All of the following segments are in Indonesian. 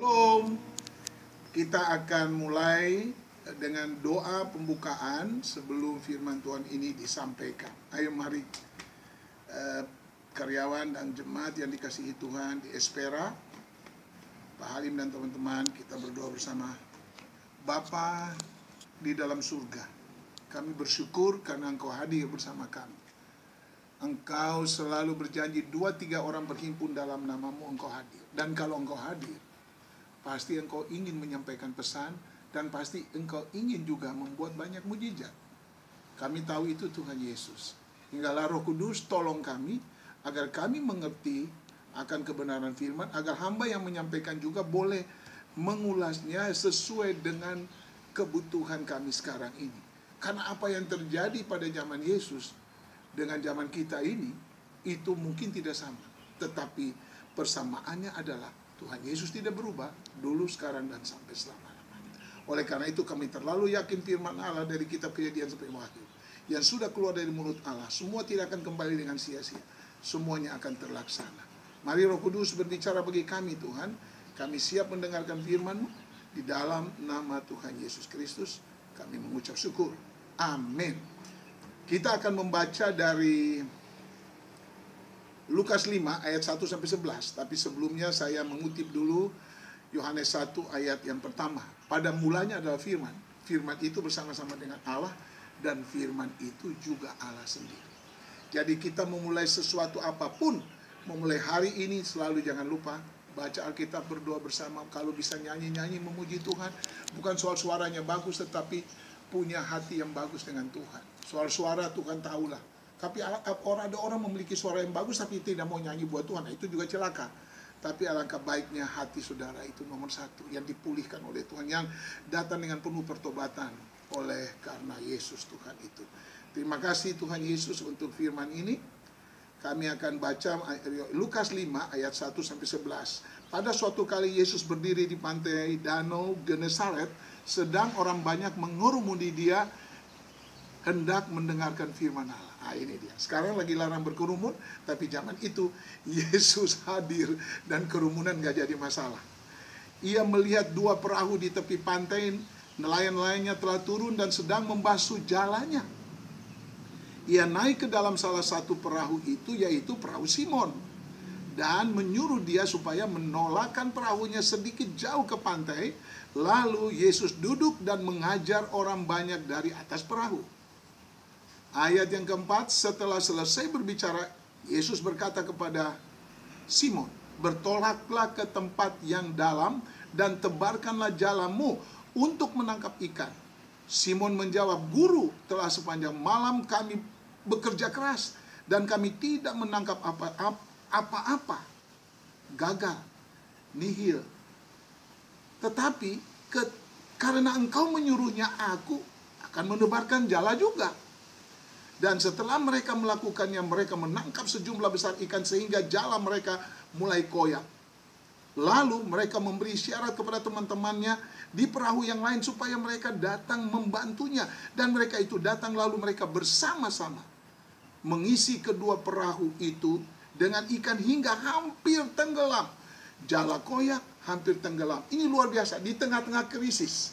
Shalom. Kita akan mulai dengan doa pembukaan sebelum firman Tuhan ini disampaikan. Ayo mari karyawan dan jemaat yang dikasihi Tuhan di Espera, Pak Halim dan teman-teman, kita berdoa bersama. Bapa di dalam surga, kami bersyukur karena Engkau hadir bersama kami. Engkau selalu berjanji 2-3 orang berhimpun dalam namamu, Engkau hadir. Dan kalau Engkau hadir, pasti Engkau ingin menyampaikan pesan, dan pasti Engkau ingin juga membuat banyak mujizat. Kami tahu itu Tuhan Yesus. Hinggalah Roh Kudus tolong kami, agar kami mengerti akan kebenaran firman, agar hamba yang menyampaikan juga boleh mengulasnya sesuai dengan kebutuhan kami sekarang ini. Karena apa yang terjadi pada zaman Yesus dengan zaman kita ini, itu mungkin tidak sama. Tetapi persamaannya adalah Tuhan Yesus tidak berubah, dulu, sekarang, dan sampai selama-lamanya. Oleh karena itu kami terlalu yakin firman Allah dari kitab Kejadian sampai Wahyu, yang sudah keluar dari mulut Allah, semua tidak akan kembali dengan sia-sia. Semuanya akan terlaksana. Mari Roh Kudus berbicara bagi kami Tuhan. Kami siap mendengarkan firman-Mu. Di dalam nama Tuhan Yesus Kristus kami mengucap syukur. Amin. Kita akan membaca dari Lukas 5 ayat 1-11. Tapi sebelumnya saya mengutip dulu Yohanes 1 ayat yang pertama. Pada mulanya adalah firman. Firman itu bersama-sama dengan Allah, dan firman itu juga Allah sendiri. Jadi kita memulai sesuatu apapun, memulai hari ini selalu jangan lupa baca Alkitab, berdoa bersama. Kalau bisa nyanyi-nyanyi memuji Tuhan. Bukan soal suaranya bagus, tetapi punya hati yang bagus dengan Tuhan. Soal suara Tuhan tahulah. Tapi ada orang memiliki suara yang bagus tapi tidak mau nyanyi buat Tuhan. Nah, itu juga celaka. Tapi alangkah baiknya hati saudara itu nomor satu, yang dipulihkan oleh Tuhan, yang datang dengan penuh pertobatan oleh karena Yesus Tuhan itu. Terima kasih Tuhan Yesus untuk firman ini. Kami akan baca Lukas 5 ayat 1-11. Pada suatu kali Yesus berdiri di pantai Danau Genesaret, sedang orang banyak mengurumuni dia hendak mendengarkan firman Allah. Nah, ini dia. Sekarang lagi larang berkerumun, tapi zaman itu Yesus hadir dan kerumunan gak jadi masalah. Ia melihat 2 perahu di tepi pantai, nelayan-nelayannya telah turun dan sedang membasuh jalannya. Ia naik ke dalam salah satu perahu itu, yaitu perahu Simon, dan menyuruh dia supaya menolakkan perahunya sedikit jauh ke pantai. Lalu Yesus duduk dan mengajar orang banyak dari atas perahu. Ayat yang keempat, setelah selesai berbicara, Yesus berkata kepada Simon, "Bertolaklah ke tempat yang dalam dan tebarkanlah jalamu untuk menangkap ikan." Simon menjawab, "Guru, telah sepanjang malam kami bekerja keras dan kami tidak menangkap apa-apa. Gagal, nihil. Tetapi karena engkau menyuruhnya, aku akan menebarkan jala juga." Dan setelah mereka melakukannya, mereka menangkap sejumlah besar ikan sehingga jala mereka mulai koyak. Lalu mereka memberi isyarat kepada teman-temannya di perahu yang lain supaya mereka datang membantunya. Dan mereka itu datang, lalu mereka bersama-sama mengisi kedua perahu itu dengan ikan hingga hampir tenggelam. Jala koyak, hampir tenggelam. Ini luar biasa. Di tengah-tengah krisis,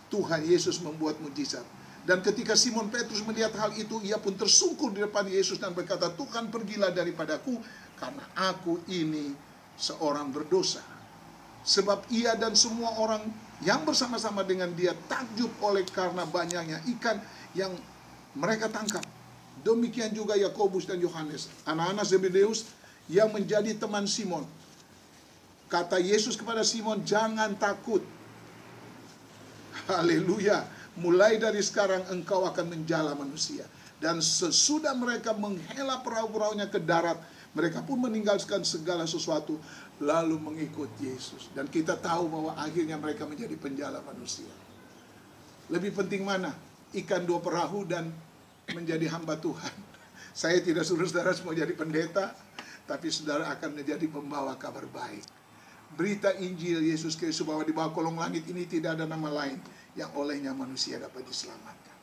Tuhan Yesus membuat mujizat. Dan ketika Simon Petrus melihat hal itu, ia pun tersungkur di depan Yesus dan berkata, "Tuhan, pergilah daripadaku, karena aku ini seorang berdosa." Sebab ia dan semua orang yang bersama-sama dengan dia takjub oleh karena banyaknya ikan yang mereka tangkap. Demikian juga Yakobus dan Yohanes, anak-anak Zebedeus yang menjadi teman Simon. Kata Yesus kepada Simon, "Jangan takut. Haleluya. Mulai dari sekarang engkau akan menjala manusia." Dan sesudah mereka menghela perahu-perahunya ke darat, mereka pun meninggalkan segala sesuatu lalu mengikut Yesus. Dan kita tahu bahwa akhirnya mereka menjadi penjala manusia. Lebih penting mana? Ikan 2 perahu dan menjadi hamba Tuhan. Saya tidak suruh saudara semua jadi pendeta, tapi saudara akan menjadi pembawa kabar baik. Berita Injil Yesus Kristus bahwa di bawah kolong langit ini tidak ada nama lain yang olehnya manusia dapat diselamatkan.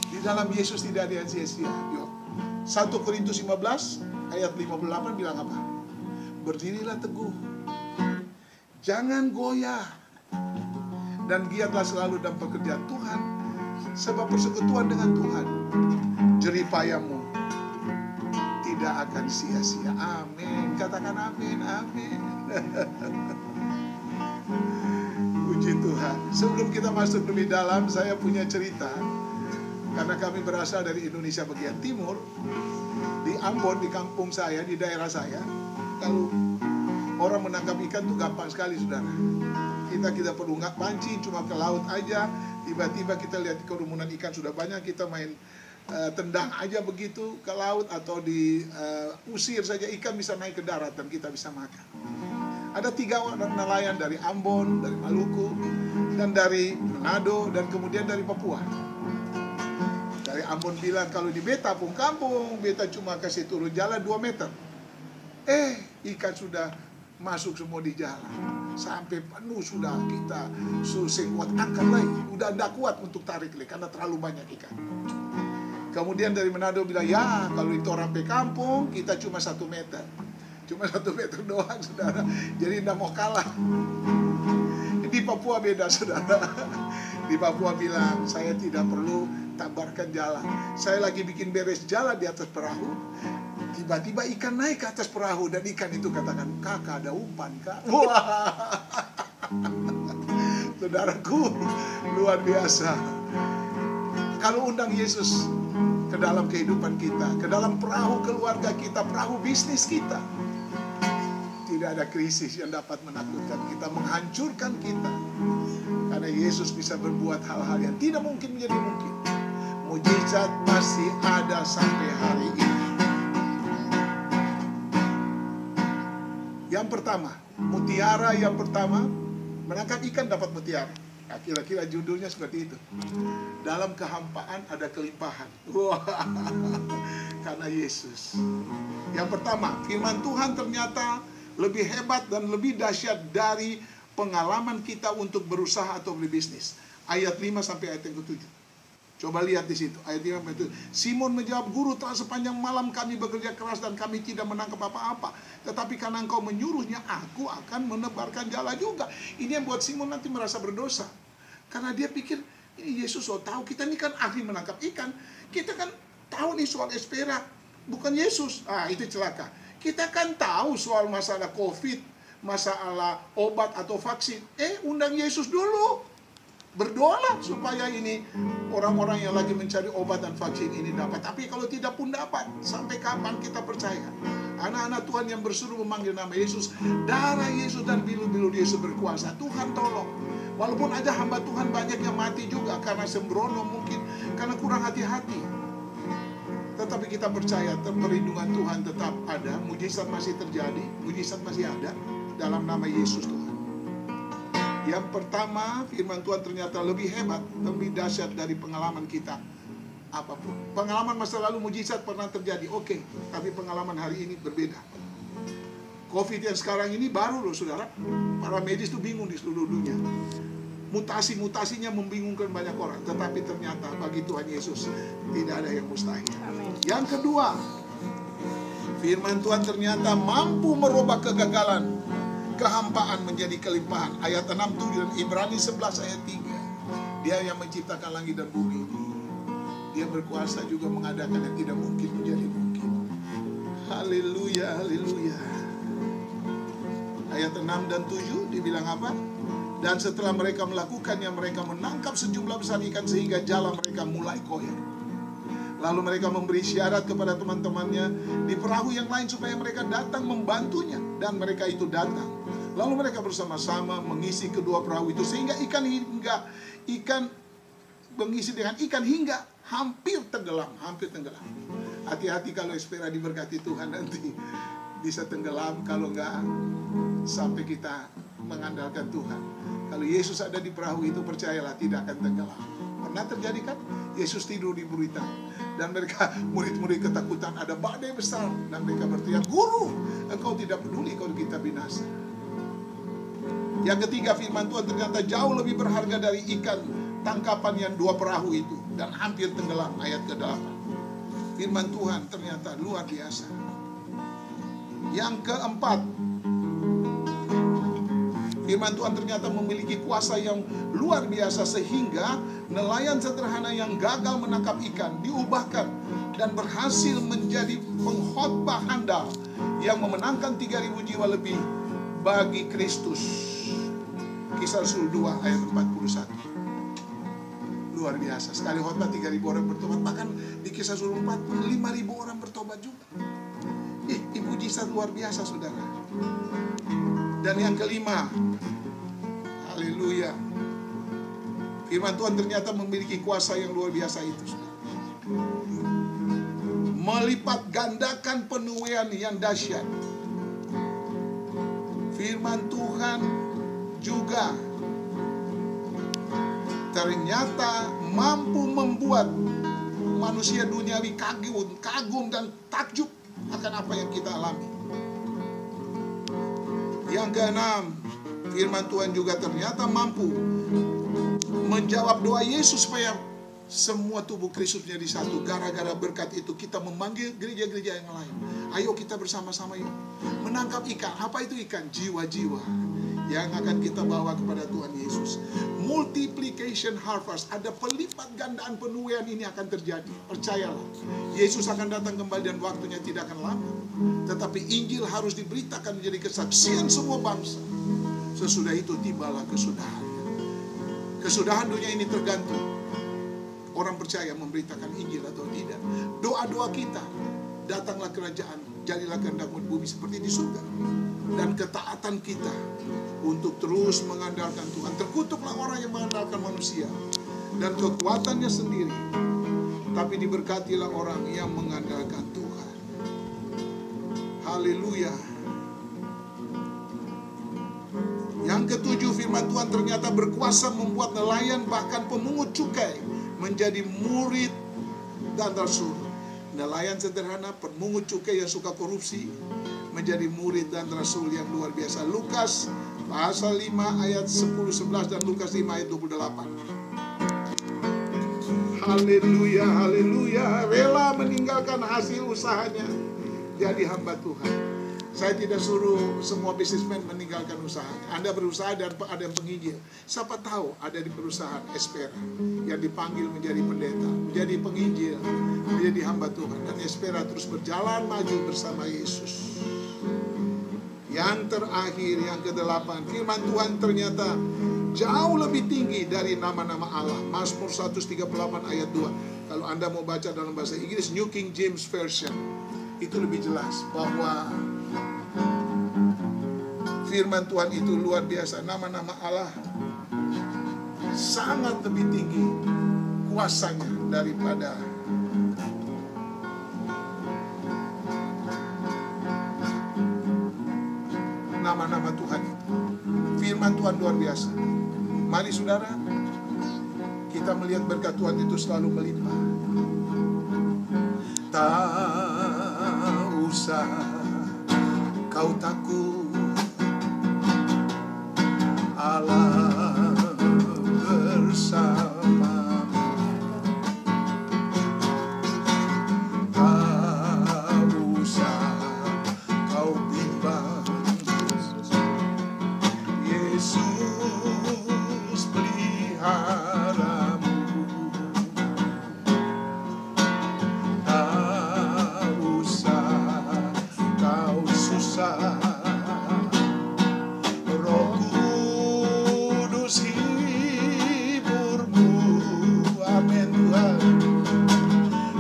Di dalam Yesus tidak ada yang sia-sia. 1 Korintus 15 ayat 58 bilang apa? Berdirilah teguh Jangan goyah. Dan giatlah selalu dalam pekerjaan Tuhan, sebab persekutuan dengan Tuhan, jeripayamu tidak akan sia-sia. Amin. Katakan amin, amin. Puji Tuhan. Sebelum kita masuk lebih dalam, saya punya cerita. Karena kami berasal dari Indonesia bagian timur, di Ambon, di kampung saya, di daerah saya, kalau orang menangkap ikan itu gampang sekali, saudara. Kita tidak perlu nggak pancing, cuma ke laut aja. Tiba-tiba kita lihat kerumunan ikan sudah banyak, kita main tendang aja begitu ke laut, atau diusir saja ikan bisa naik ke darat dan kita bisa makan. Ada 3 orang nelayan dari Ambon, dari Maluku, dan dari Manado, dan kemudian dari Papua. Dari Ambon bilang kalau di beta pun kampung, beta cuma kasih turun jalan 2 meter. Ikan sudah masuk semua di jalan. Sampai penuh sudah, kita susah kuat angkat lagi. Udah tidak kuat untuk tarik lagi karena terlalu banyak ikan. Kemudian dari Manado bilang, ya kalau itu orang pe kampung, kita cuma 1 meter. Cuma 1 meter doang, saudara. Jadi tidak mau kalah. Di Papua beda, saudara. Di Papua bilang, saya tidak perlu tabarkan jalan. Saya lagi bikin beres jalan di atas perahu. Tiba-tiba ikan naik ke atas perahu, dan ikan itu katakan, kakak ada umpan, kak. Wah, saudaraku, luar biasa. Kalau undang Yesus ke dalam kehidupan kita, ke dalam perahu keluarga kita, perahu bisnis kita, tidak ada krisis yang dapat menakutkan kita, menghancurkan kita. Karena Yesus bisa berbuat hal-hal yang tidak mungkin menjadi mungkin. Mujizat masih ada sampai hari ini. Yang pertama, mutiara yang pertama, menangkap ikan dapat mutiara. Nah, kira-kira judulnya seperti itu. Dalam kehampaan ada kelimpahan. Wah, karena Yesus. Yang pertama, firman Tuhan ternyata lebih hebat dan lebih dahsyat dari pengalaman kita untuk berusaha atau berbisnis. Ayat 5 sampai ayat yang ke-7. Coba lihat di situ, ayat 5 sampai 7. Simon menjawab, Guru, telah sepanjang malam kami bekerja keras dan kami tidak menangkap apa-apa. Tetapi karena engkau menyuruhnya, aku akan menebarkan jala juga. Ini yang buat Simon nanti merasa berdosa. Karena dia pikir, ini Yesus tahu, kita ini kan ahli menangkap ikan. Kita kan tahu nih soal espera, bukan Yesus. Itu celaka. Kita kan tahu soal masalah COVID, masalah obat atau vaksin. Undang Yesus dulu. Berdoalah supaya ini orang-orang yang lagi mencari obat dan vaksin ini dapat. Tapi kalau tidak pun dapat, sampai kapan kita percaya? Anak-anak Tuhan yang berseru memanggil nama Yesus, darah Yesus dan bilu-bilu Yesus berkuasa. Tuhan tolong. Walaupun ada hamba Tuhan banyak yang mati juga karena sembrono mungkin, karena kurang hati-hati. Tetapi kita percaya perlindungan Tuhan tetap ada, mujizat masih terjadi, mujizat masih ada dalam nama Yesus Tuhan. Yang pertama, firman Tuhan ternyata lebih hebat, lebih dahsyat dari pengalaman kita apapun. Pengalaman masa lalu mujizat pernah terjadi, oke, tapi pengalaman hari ini berbeda. COVID yang sekarang ini baru loh, saudara. Para medis tuh bingung di seluruh dunia. Mutasi-mutasinya membingungkan banyak orang, tetapi ternyata bagi Tuhan Yesus tidak ada yang mustahil. Amin. Yang kedua, firman Tuhan ternyata mampu merubah kegagalan, kehampaan menjadi kelimpahan. Ayat 6, 7 dan Ibrani 11 ayat 3. Dia yang menciptakan langit dan bumi ini. Dia berkuasa juga mengadakan yang tidak mungkin menjadi mungkin. Haleluya, haleluya. Ayat 6 dan 7 dibilang apa? Dan setelah mereka melakukannya, mereka menangkap sejumlah besar ikan sehingga jala mereka mulai koyak. Lalu mereka memberi syarat kepada teman-temannya di perahu yang lain supaya mereka datang membantunya. Dan mereka itu datang. Lalu mereka bersama-sama mengisi kedua perahu itu sehingga mengisi dengan ikan hingga hampir tenggelam, Hati-hati kalau espera diberkati Tuhan nanti bisa tenggelam kalau nggak sampai kita mengandalkan Tuhan. Kalau Yesus ada di perahu itu, percayalah tidak akan tenggelam. Pernah terjadi kan? Yesus tidur di buritan dan mereka murid-murid ketakutan, ada badai besar dan mereka berteriak, Guru, engkau tidak peduli kalau kita binasa. Yang ketiga, firman Tuhan ternyata jauh lebih berharga dari ikan tangkapan yang 2 perahu itu dan hampir tenggelam. Ayat ke-8. Firman Tuhan ternyata luar biasa. Yang keempat, Firman Tuhan ternyata memiliki kuasa yang luar biasa, sehingga nelayan sederhana yang gagal menangkap ikan diubahkan dan berhasil menjadi pengkhotbah handal yang memenangkan 3.000 jiwa lebih bagi Kristus. Kisah Rasul 2 ayat 41. Luar biasa, sekali khotbah 3.000 orang bertobat. Bahkan di Kisah Rasul 4 5.000 orang bertobat juga. Ini mujizat luar biasa, saudara. Dan yang kelima, haleluya, firman Tuhan ternyata memiliki kuasa yang luar biasa itu, saudara. Melipat gandakan penuaian yang dahsyat. Firman Tuhan juga ternyata mampu membuat manusia duniawi kagum dan takjub akan apa yang kita alami. Yang keenam, firman Tuhan juga ternyata mampu menjawab doa Yesus supaya semua tubuh Kristus menjadi satu. Gara-gara berkat itu kita memanggil gereja-gereja yang lain. Ayo kita bersama-sama yuk menangkap ikan. Apa itu ikan? Jiwa-jiwa yang akan kita bawa kepada Tuhan Yesus. Multiplication harvest, ada pelipat gandaan penuaian ini akan terjadi. Percayalah, Yesus akan datang kembali dan waktunya tidak akan lama. Tetapi Injil harus diberitakan menjadi kesaksian semua bangsa. Sesudah itu tibalah kesudahan. Kesudahan dunia ini tergantung orang percaya memberitakan Injil atau tidak. Doa-doa kita, datanglah kerajaan, jadilah kehendak-Mu di bumi seperti di surga. Dan ketaatan kita untuk terus mengandalkan Tuhan. Terkutuklah orang yang mengandalkan manusia dan kekuatannya sendiri, tapi diberkatilah orang yang mengandalkan Tuhan. Haleluya. Yang ketujuh, firman Tuhan ternyata berkuasa membuat nelayan bahkan pemungut cukai menjadi murid dan rasul. Nelayan sederhana, pemungut cukai yang suka korupsi, menjadi murid dan rasul yang luar biasa. Lukas pasal 5 ayat 10-11 dan Lukas 5 ayat 28. Haleluya, haleluya. Rela meninggalkan hasil usahanya jadi hamba Tuhan. Saya tidak suruh semua bisnismen meninggalkan usahanya. Anda berusaha dan ada yang penginjil. Siapa tahu ada di perusahaan Espera yang dipanggil menjadi pendeta, menjadi penginjil, menjadi hamba Tuhan. Dan Espera terus berjalan maju bersama Yesus. Yang terakhir, yang ke-8, firman Tuhan ternyata jauh lebih tinggi dari nama-nama Allah. Mazmur 138 ayat 2. Kalau Anda mau baca dalam bahasa Inggris, New King James Version, itu lebih jelas bahwa firman Tuhan itu luar biasa. Nama-nama Allah sangat lebih tinggi kuasanya daripada nama-nama Tuhan itu. Firman Tuhan luar biasa. Mari saudara, kita melihat berkat Tuhan itu selalu melimpah. Tak usah kau takut, Allah bersamamu. Tak usah kau bimbang, Yesus peliharamu. Tak usah kau susah, Roh Kudus hiburmu. Amin Tuhan.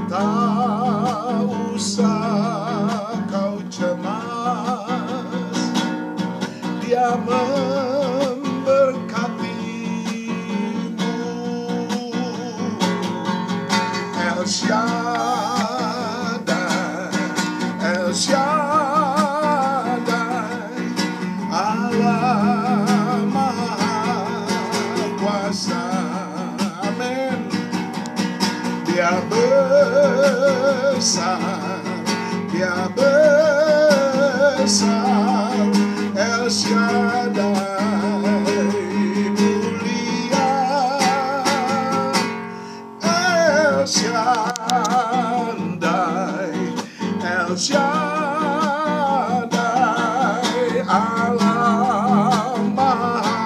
Tak usah kau cemas, Dia memberkatimu. El Shaddai, El Shaddai, Allah Maha Kuasa. Amin. Dia besar, Dia besar. El Shaddai mulia, El Shaddai, El Shaddai, Allah Maha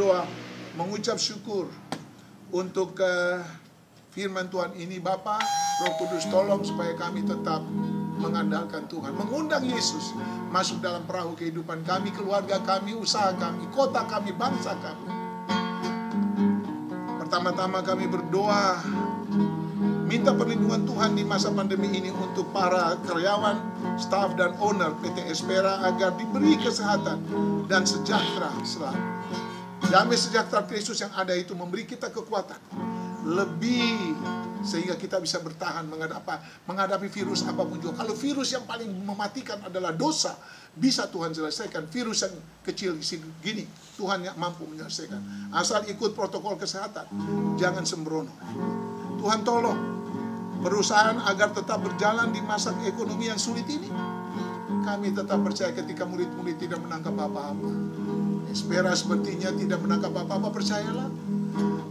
berdoa, mengucap syukur untuk firman Tuhan ini. Bapa, Roh Kudus tolong supaya kami tetap mengandalkan Tuhan, mengundang Yesus masuk dalam perahu kehidupan kami, keluarga kami, usaha kami, kota kami, bangsa kami. Pertama-tama kami berdoa, minta perlindungan Tuhan di masa pandemi ini untuk para karyawan, staf dan owner PT Espera agar diberi kesehatan dan sejahtera selalu. Damai sejahtera Kristus yang ada itu memberi kita kekuatan lebih sehingga kita bisa bertahan menghadapi virus apapun juga. Kalau virus yang paling mematikan adalah dosa, bisa Tuhan selesaikan. Virus yang kecil gini, Tuhan yang mampu menyelesaikan. Asal ikut protokol kesehatan, jangan sembrono. Tuhan tolong perusahaan agar tetap berjalan di masa ekonomi yang sulit ini. Kami tetap percaya ketika murid-murid tidak menangkap apa-apa. Espera sepertinya tidak menangkap apa-apa, percayalah.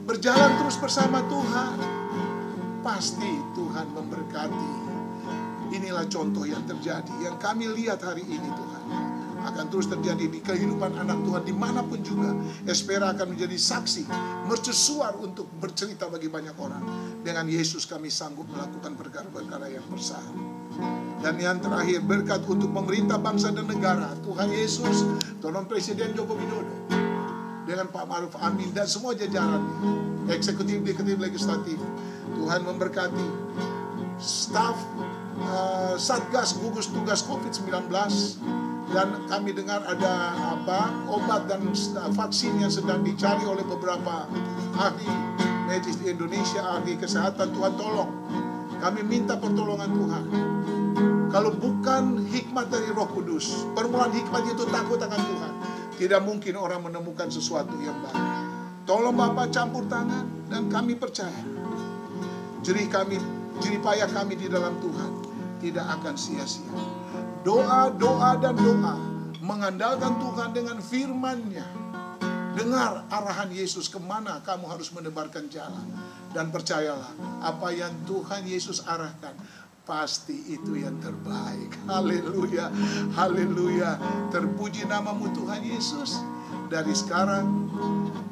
Berjalan terus bersama Tuhan. Pasti Tuhan memberkati. Inilah contoh yang terjadi, yang kami lihat hari ini Tuhan. Akan terus terjadi di kehidupan anak Tuhan dimanapun juga. Espera akan menjadi saksi, mercusuar untuk bercerita bagi banyak orang. Dengan Yesus kami sanggup melakukan perkara-perkara yang besar. Dan yang terakhir, berkat untuk pemerintah bangsa dan negara. Tuhan Yesus, tolong Presiden Joko Widodo dengan Pak Maruf Amin dan semua jajarannya, eksekutif, legislatif. Tuhan memberkati staf Satgas gugus tugas COVID-19, dan kami dengar ada obat dan vaksin yang sedang dicari oleh beberapa ahli medis di Indonesia, ahli kesehatan. Tuhan tolong, kami minta pertolongan Tuhan. Kalau bukan hikmat dari Roh Kudus, permulaan hikmat itu takut akan Tuhan, tidak mungkin orang menemukan sesuatu yang baru. Tolong Bapak campur tangan, dan kami percaya jerih payah kami di dalam Tuhan tidak akan sia-sia. Doa dan doa mengandalkan Tuhan dengan firman-Nya. Dengar arahan Yesus kemana kamu harus menebarkan jalan. Dan percayalah, apa yang Tuhan Yesus arahkan pasti itu yang terbaik. Haleluya, haleluya. Terpuji namamu Tuhan Yesus, dari sekarang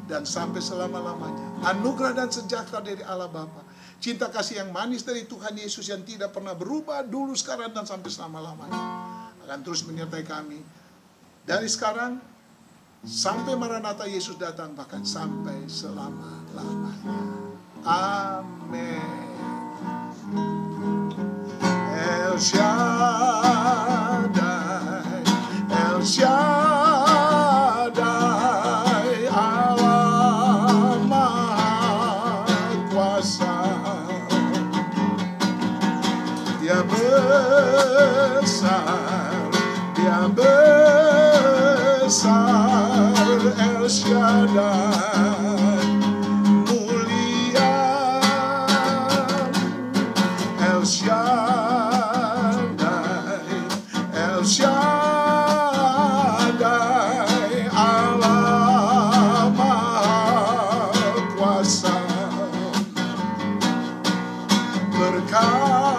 dan sampai selama-lamanya. Anugerah dan sejahtera dari Allah Bapa, cinta kasih yang manis dari Tuhan Yesus yang tidak pernah berubah dulu, sekarang, dan sampai selama-lamanya akan terus menyertai kami dari sekarang sampai Maranatha Yesus datang, bahkan sampai selama-lamanya. Amin. El Shaddai, El Shaddai, Allah Maha Kuasa. Dia besar, Dia besar, El Shaddai, mulia, El Shaddai, El Shaddai, Allah Maha Kuasa. Berkat